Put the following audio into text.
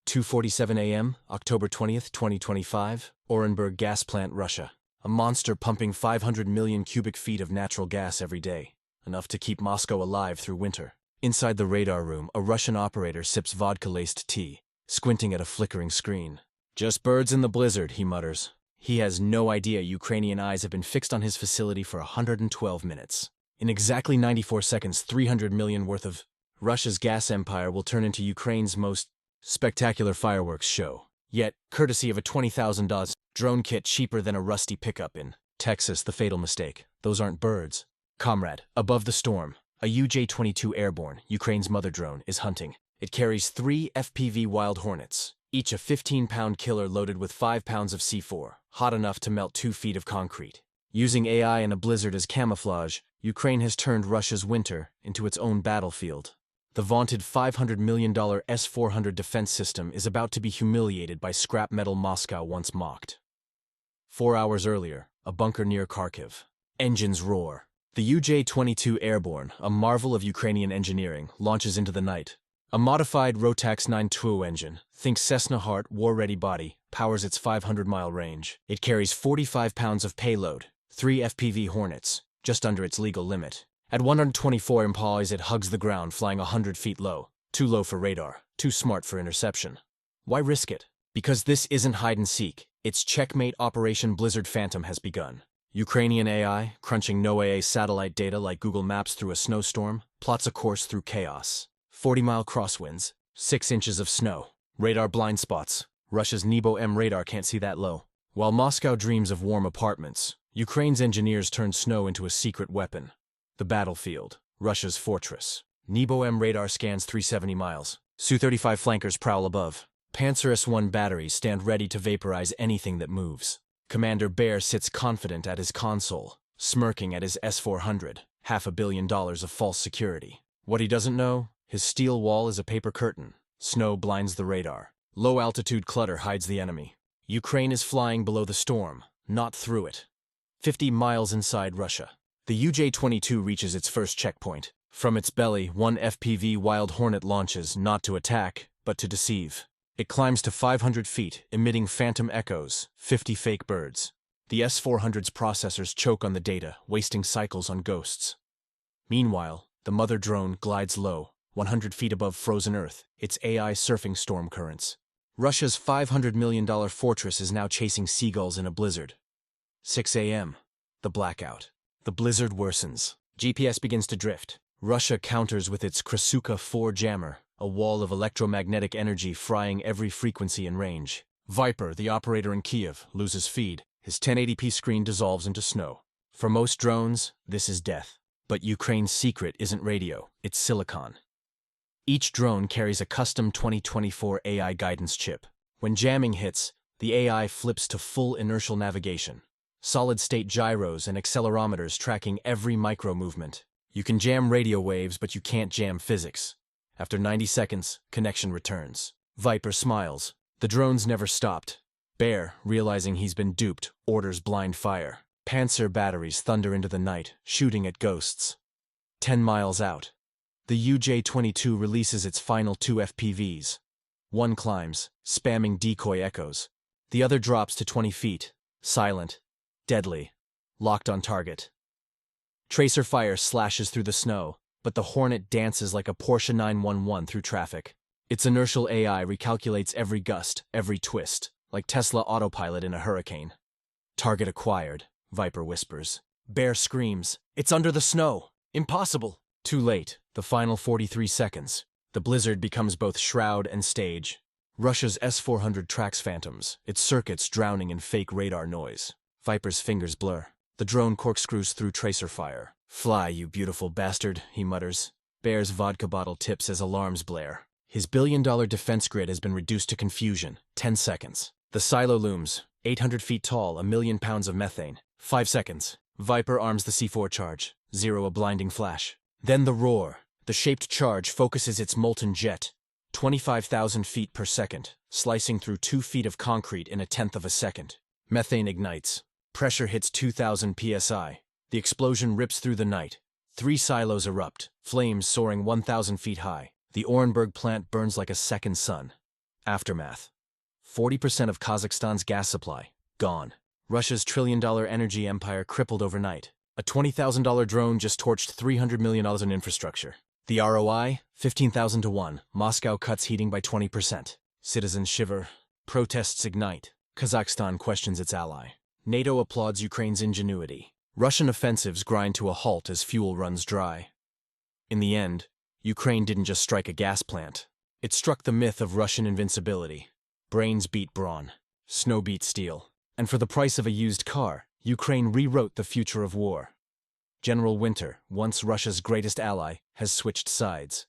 2:47 a.m., October 20th, 2025, Orenburg gas plant, Russia. A monster pumping 500 million cubic feet of natural gas every day, enough to keep Moscow alive through winter. Inside the radar room, a Russian operator sips vodka-laced tea, squinting at a flickering screen. "Just birds in the blizzard," he mutters. He has no idea Ukrainian eyes have been fixed on his facility for 112 minutes. In exactly 94 seconds, 300 million worth of Russia's gas empire will turn into Ukraine's most spectacular fireworks show. Yet, courtesy of a $20,000 drone kit cheaper than a rusty pickup in Texas, the fatal mistake. Those aren't birds. Comrade, above the storm, a UJ-22 airborne, Ukraine's mother drone, is hunting. It carries 3 FPV Wild Hornets, each a 15-pound killer loaded with 5 pounds of C4, hot enough to melt 2 feet of concrete. Using AI and a blizzard as camouflage, Ukraine has turned Russia's winter into its own battlefield. The vaunted $500 million S-400 defense system is about to be humiliated by scrap metal Moscow once mocked. 4 hours earlier, a bunker near Kharkiv. Engines roar. The UJ-22 airborne, a marvel of Ukrainian engineering, launches into the night. A modified Rotax 9-2 engine, think Cessna Heart war-ready body, powers its 500-mile range. It carries 45 pounds of payload, 3 FPV Hornets, just under its legal limit. At 124 mph, it hugs the ground, flying 100 feet low. Too low for radar, too smart for interception. Why risk it? Because this isn't hide-and-seek. Its checkmate Operation Blizzard Phantom has begun. Ukrainian AI, crunching NOAA satellite data like Google Maps through a snowstorm, plots a course through chaos. 40-mile crosswinds, 6 inches of snow, radar blind spots. Russia's Nebo-M radar can't see that low. While Moscow dreams of warm apartments, Ukraine's engineers turn snow into a secret weapon. The battlefield, Russia's fortress. Nebo-M radar scans 370 miles. Su-35 flankers prowl above. Panzer S-1 batteries stand ready to vaporize anything that moves. Commander Bear sits confident at his console, smirking at his S-400, $500 million of false security. What he doesn't know? His steel wall is a paper curtain. Snow blinds the radar. Low-altitude clutter hides the enemy. Ukraine is flying below the storm, not through it. 50 miles inside Russia. The UJ-22 reaches its first checkpoint. From its belly, 1 FPV Wild Hornet launches, not to attack, but to deceive. It climbs to 500 feet, emitting phantom echoes, 50 fake birds. The S-400's processors choke on the data, wasting cycles on ghosts. Meanwhile, the mother drone glides low, 100 feet above frozen Earth, its AI surfing storm currents. Russia's $500 million fortress is now chasing seagulls in a blizzard. 6 a.m. The blackout. The blizzard worsens. GPS begins to drift. Russia counters with its Krasuka 4 jammer, a wall of electromagnetic energy frying every frequency and range. Viper, the operator in Kiev, loses feed. His 1080p screen dissolves into snow. For most drones, this is death. But Ukraine's secret isn't radio, it's silicon. Each drone carries a custom 2024 AI guidance chip. When jamming hits, the AI flips to full inertial navigation. Solid-state gyros and accelerometers tracking every micro-movement. You can jam radio waves, but you can't jam physics. After 90 seconds, connection returns. Viper smiles. The drones never stopped. Bear, realizing he's been duped, orders blind fire. Panzer batteries thunder into the night, shooting at ghosts. 10 miles out. The UJ-22 releases its final 2 FPVs. One climbs, spamming decoy echoes. The other drops to 20 feet, silent, deadly, locked on target. Tracer fire slashes through the snow, but the Hornet dances like a Porsche 911 through traffic. Its inertial AI recalculates every gust, every twist, like Tesla autopilot in a hurricane. Target acquired, Viper whispers. Bear screams, "It's under the snow! Impossible!" Too late, the final 43 seconds. The blizzard becomes both shroud and stage. Russia's S-400 tracks phantoms, its circuits drowning in fake radar noise. Viper's fingers blur. The drone corkscrews through tracer fire. "Fly, you beautiful bastard," he mutters. Bear's vodka bottle tips as alarms blare. His billion-dollar defense grid has been reduced to confusion. 10 seconds. The silo looms, 800 feet tall, 1,000,000 pounds of methane. 5 seconds. Viper arms the C4 charge. 0 a blinding flash. Then the roar. The shaped charge focuses its molten jet. 25,000 feet per second, slicing through 2 feet of concrete in 1/10 of a second. Methane ignites. Pressure hits 2,000 psi. The explosion rips through the night. 3 silos erupt, flames soaring 1,000 feet high. The Orenburg plant burns like a second sun. Aftermath. 40% of Kazakhstan's gas supply, gone. Russia's trillion-dollar energy empire crippled overnight. A $20,000 drone just torched $300 million in infrastructure. The ROI? 15,000 to 1. Moscow cuts heating by 20%. Citizens shiver. Protests ignite. Kazakhstan questions its ally. NATO applauds Ukraine's ingenuity. Russian offensives grind to a halt as fuel runs dry. In the end, Ukraine didn't just strike a gas plant. It struck the myth of Russian invincibility. Brains beat brawn. Snow beat steel. And for the price of a used car, Ukraine rewrote the future of war. General Winter, once Russia's greatest ally, has switched sides.